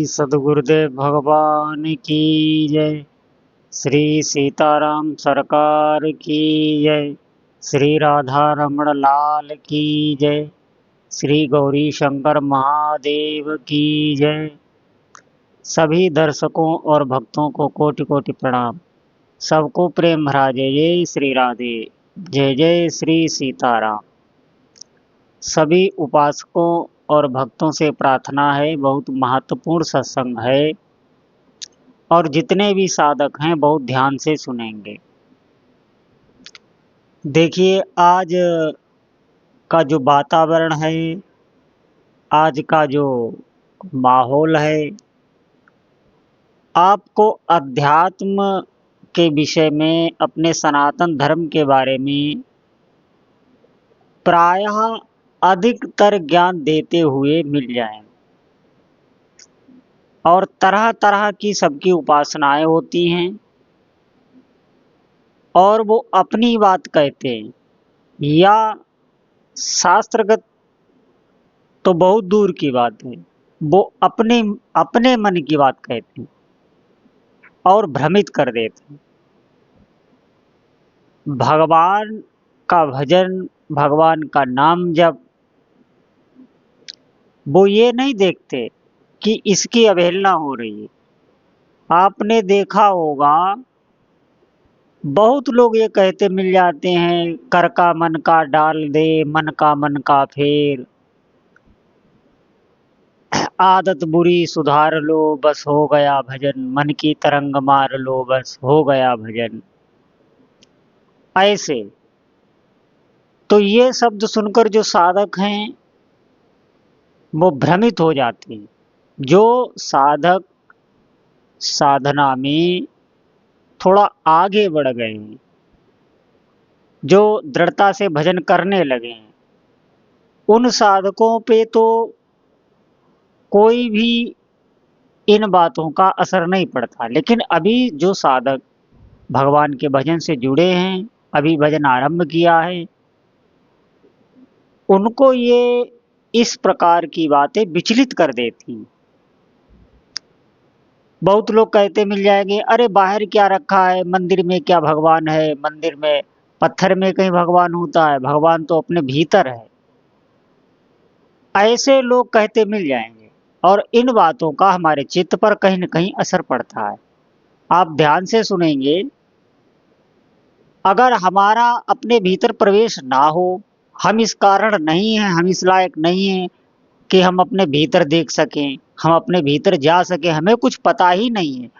सदगुरुदेव भगवान की जय। श्री सीताराम सरकार की जय। श्री राधा रमण लाल की जय। श्री गौरी शंकर महादेव की जय। सभी दर्शकों और भक्तों को कोटि कोटि प्रणाम। सबको प्रेम भरा जय जय श्री राधे। जय जय श्री सीताराम। सभी उपासकों और भक्तों से प्रार्थना है, बहुत महत्वपूर्ण सत्संग है और जितने भी साधक हैं बहुत ध्यान से सुनेंगे। देखिए, आज का जो वातावरण है, आज का जो माहौल है, आपको अध्यात्म के विषय में, अपने सनातन धर्म के बारे में प्रायः अधिकतर ज्ञान देते हुए मिल जाएंगे। और तरह तरह की सबकी उपासनाएं होती हैं और वो अपनी बात कहते हैं या शास्त्रगत तो बहुत दूर की बात है, वो अपने अपने मन की बात कहते हैं और भ्रमित कर देते हैं। भगवान का भजन, भगवान का नाम जप, वो ये नहीं देखते कि इसकी अवहेलना हो रही है। आपने देखा होगा बहुत लोग ये कहते मिल जाते हैं, कर का मन का डाल दे, मन का मन का फेर, आदत बुरी सुधार लो, बस हो गया भजन, मन की तरंग मार लो, बस हो गया भजन। ऐसे तो ये शब्द सुनकर जो साधक हैं वो भ्रमित हो जाते हैं। जो साधक साधना में थोड़ा आगे बढ़ गए हैं, जो दृढ़ता से भजन करने लगे हैं, उन साधकों पे तो कोई भी इन बातों का असर नहीं पड़ता। लेकिन अभी जो साधक भगवान के भजन से जुड़े हैं, अभी भजन आरंभ किया है, उनको ये इस प्रकार की बातें विचलित कर देती हैं। बहुत लोग कहते मिल जाएंगे, अरे बाहर क्या रखा है, मंदिर में क्या भगवान है, मंदिर में पत्थर में कहीं भगवान होता है, भगवान तो अपने भीतर है। ऐसे लोग कहते मिल जाएंगे और इन बातों का हमारे चित्त पर कहीं न कहीं असर पड़ता है। आप ध्यान से सुनेंगे, अगर हमारा अपने भीतर प्रवेश ना हो, हम इस कारण नहीं हैं, हम इस लायक नहीं हैं कि हम अपने भीतर देख सकें, हम अपने भीतर जा सकें, हमें कुछ पता ही नहीं है,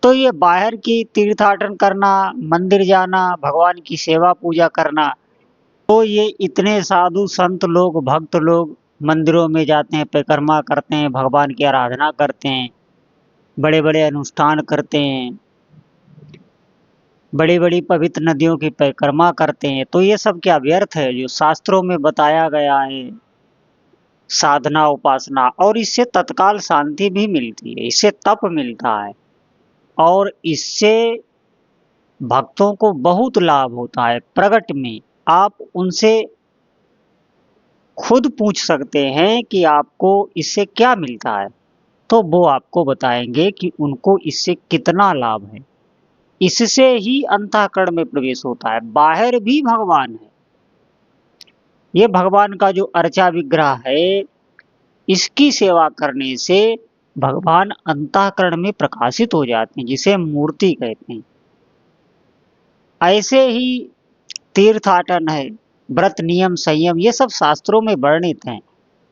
तो ये बाहर की तीर्थाटन करना, मंदिर जाना, भगवान की सेवा पूजा करना, तो ये इतने साधु संत लोग, भक्त लोग मंदिरों में जाते हैं, परिक्रमा करते हैं, भगवान की आराधना करते हैं, बड़े बड़े अनुष्ठान करते हैं, बड़ी बड़ी पवित्र नदियों की परिक्रमा करते हैं, तो ये सब क्या व्यर्थ है? जो शास्त्रों में बताया गया है साधना उपासना, और इससे तत्काल शांति भी मिलती है, इससे तप मिलता है और इससे भक्तों को बहुत लाभ होता है। प्रगट में आप उनसे खुद पूछ सकते हैं कि आपको इससे क्या मिलता है, तो वो आपको बताएंगे कि उनको इससे कितना लाभ है। इससे ही अंतःकरण में प्रवेश होता है। बाहर भी भगवान है, ये भगवान का जो अर्चा विग्रह है, इसकी सेवा करने से भगवान अंतःकरण में प्रकाशित हो जाते हैं, जिसे मूर्ति कहते हैं। ऐसे ही तीर्थाटन है, व्रत नियम संयम, ये सब शास्त्रों में वर्णित हैं।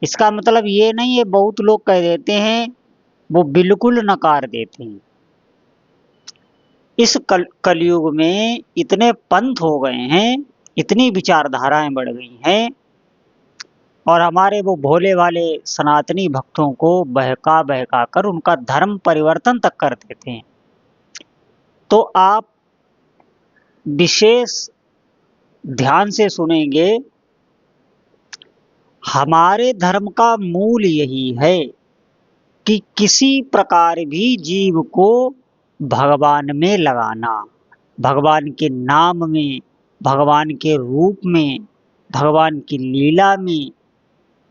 इसका मतलब ये नहीं है, बहुत लोग कह देते हैं, वो बिल्कुल नकार देते हैं। इस कलयुग में इतने पंथ हो गए हैं, इतनी विचारधाराएं बढ़ गई हैं और हमारे वो भोले वाले सनातनी भक्तों को बहका बहका कर उनका धर्म परिवर्तन तक कर देते हैं। तो आप विशेष ध्यान से सुनेंगे, हमारे धर्म का मूल यही है कि किसी प्रकार भी जीव को भगवान में लगाना, भगवान के नाम में, भगवान के रूप में, भगवान की लीला में,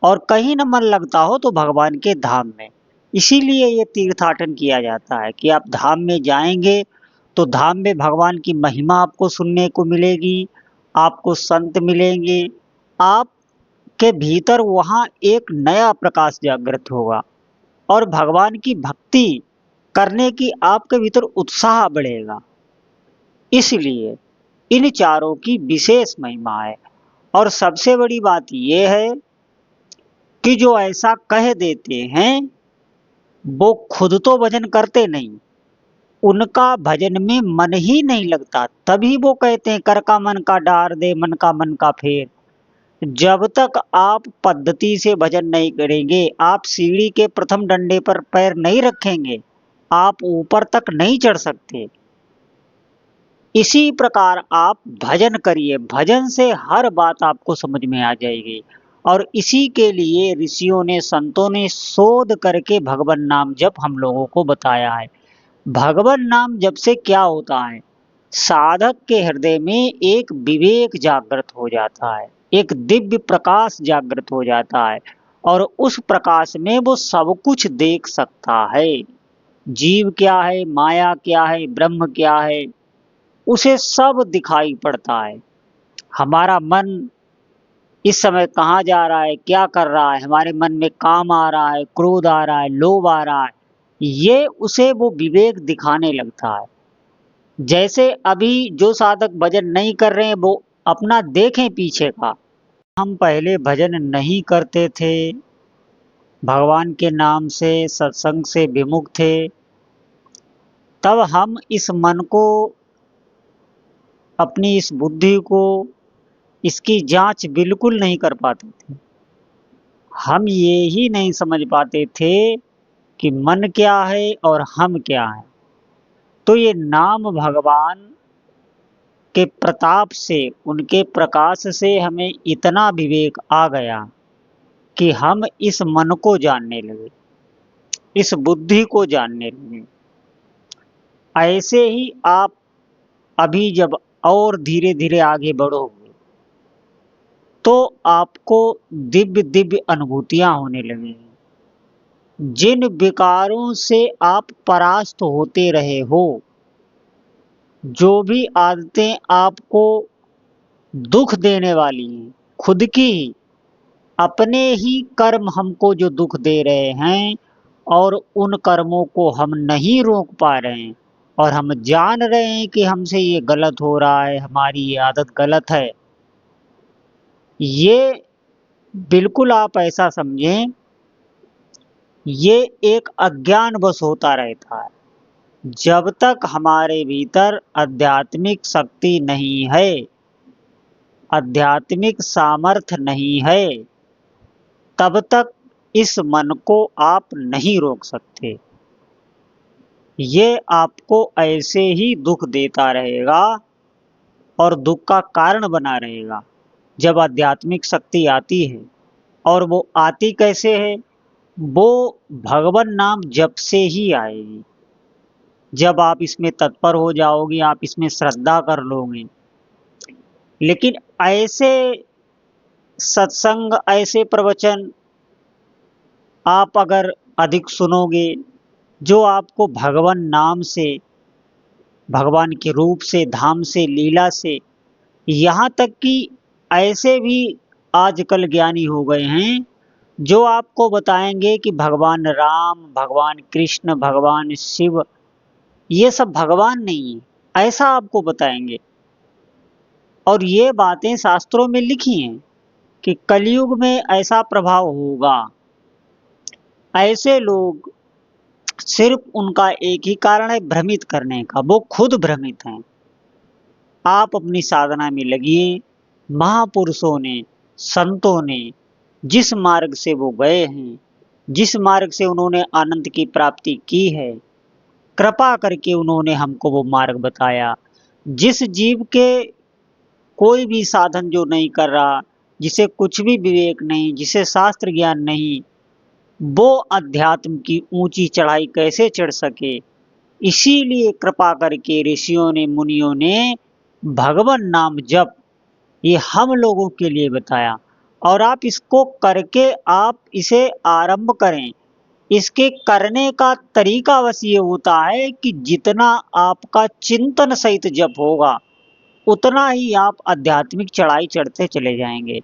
और कहीं न मन लगता हो तो भगवान के धाम में। इसीलिए ये तीर्थाटन किया जाता है कि आप धाम में जाएंगे तो धाम में भगवान की महिमा आपको सुनने को मिलेगी, आपको संत मिलेंगे, आपके भीतर वहाँ एक नया प्रकाश जागृत होगा और भगवान की भक्ति करने की आपके भीतर उत्साह बढ़ेगा। इसलिए इन चारों की विशेष महिमा है। और सबसे बड़ी बात यह है कि जो ऐसा कह देते हैं वो खुद तो भजन करते नहीं, उनका भजन में मन ही नहीं लगता, तभी वो कहते हैं कर का मन का डार दे मन का मन का फेर। जब तक आप पद्धति से भजन नहीं करेंगे, आप सीढ़ी के प्रथम डंडे पर पैर नहीं रखेंगे, आप ऊपर तक नहीं चढ़ सकते। इसी प्रकार आप भजन करिए, भजन से हर बात आपको समझ में आ जाएगी। और इसी के लिए ऋषियों ने संतों ने शोध करके भगवान नाम जप हम लोगों को बताया है। भगवान नाम जप से क्या होता है, साधक के हृदय में एक विवेक जागृत हो जाता है, एक दिव्य प्रकाश जागृत हो जाता है और उस प्रकाश में वो सब कुछ देख सकता है। जीव क्या है, माया क्या है, ब्रह्म क्या है, उसे सब दिखाई पड़ता है। हमारा मन इस समय कहाँ जा रहा है, क्या कर रहा है, हमारे मन में काम आ रहा है, क्रोध आ रहा है, लोभ आ रहा है, ये उसे वो विवेक दिखाने लगता है। जैसे अभी जो साधक भजन नहीं कर रहे हैं वो अपना देखें पीछे का। हम पहले भजन नहीं करते थे, भगवान के नाम से सत्संग से विमुख थे, तब हम इस मन को, अपनी इस बुद्धि को, इसकी जांच बिल्कुल नहीं कर पाते थे। हम ये ही नहीं समझ पाते थे कि मन क्या है और हम क्या है। तो ये नाम भगवान के प्रताप से, उनके प्रकाश से हमें इतना विवेक आ गया कि हम इस मन को जानने लगे, इस बुद्धि को जानने लगे। ऐसे ही आप अभी जब और धीरे धीरे आगे बढ़ोगे तो आपको दिव्य दिव्य अनुभूतियां होने लगेंगी। जिन विकारों से आप परास्त होते रहे हो, जो भी आदतें आपको दुख देने वाली हैं, खुद की ही, अपने ही कर्म हमको जो दुख दे रहे हैं और उन कर्मों को हम नहीं रोक पा रहे हैं और हम जान रहे हैं कि हमसे ये गलत हो रहा है, हमारी ये आदत गलत है, ये बिल्कुल आप ऐसा समझें, ये एक अज्ञान बस होता रहता है। जब तक हमारे भीतर आध्यात्मिक शक्ति नहीं है, आध्यात्मिक सामर्थ्य नहीं है, तब तक इस मन को आप नहीं रोक सकते। ये आपको ऐसे ही दुख देता रहेगा और दुख का कारण बना रहेगा। जब आध्यात्मिक शक्ति आती है, और वो आती कैसे है, वो भगवान नाम जप से ही आएगी। जब आप इसमें तत्पर हो जाओगे, आप इसमें श्रद्धा कर लोगे। लेकिन ऐसे सत्संग, ऐसे प्रवचन आप अगर अधिक सुनोगे जो आपको भगवान नाम से, भगवान के रूप से, धाम से, लीला से, यहाँ तक कि ऐसे भी आजकल ज्ञानी हो गए हैं जो आपको बताएंगे कि भगवान राम, भगवान कृष्ण, भगवान शिव ये सब भगवान नहीं है, ऐसा आपको बताएंगे। और ये बातें शास्त्रों में लिखी हैं कि कलयुग में ऐसा प्रभाव होगा। ऐसे लोग, सिर्फ उनका एक ही कारण है भ्रमित करने का, वो खुद भ्रमित हैं। आप अपनी साधना में लगिए। महापुरुषों ने, संतों ने जिस मार्ग से वो गए हैं, जिस मार्ग से उन्होंने आनंद की प्राप्ति की है, कृपा करके उन्होंने हमको वो मार्ग बताया। जिस जीव के कोई भी साधन जो नहीं कर रहा, जिसे कुछ भी विवेक नहीं, जिसे शास्त्र ज्ञान नहीं, वो अध्यात्म की ऊंची चढ़ाई कैसे चढ़ सके। इसीलिए कृपा करके ऋषियों ने, मुनियों ने भगवान नाम जप ये हम लोगों के लिए बताया। और आप इसको करके आप इसे आरंभ करें। इसके करने का तरीका बस ये होता है कि जितना आपका चिंतन सहित जप होगा उतना ही आप आध्यात्मिक चढ़ाई चढ़ते चले जाएंगे।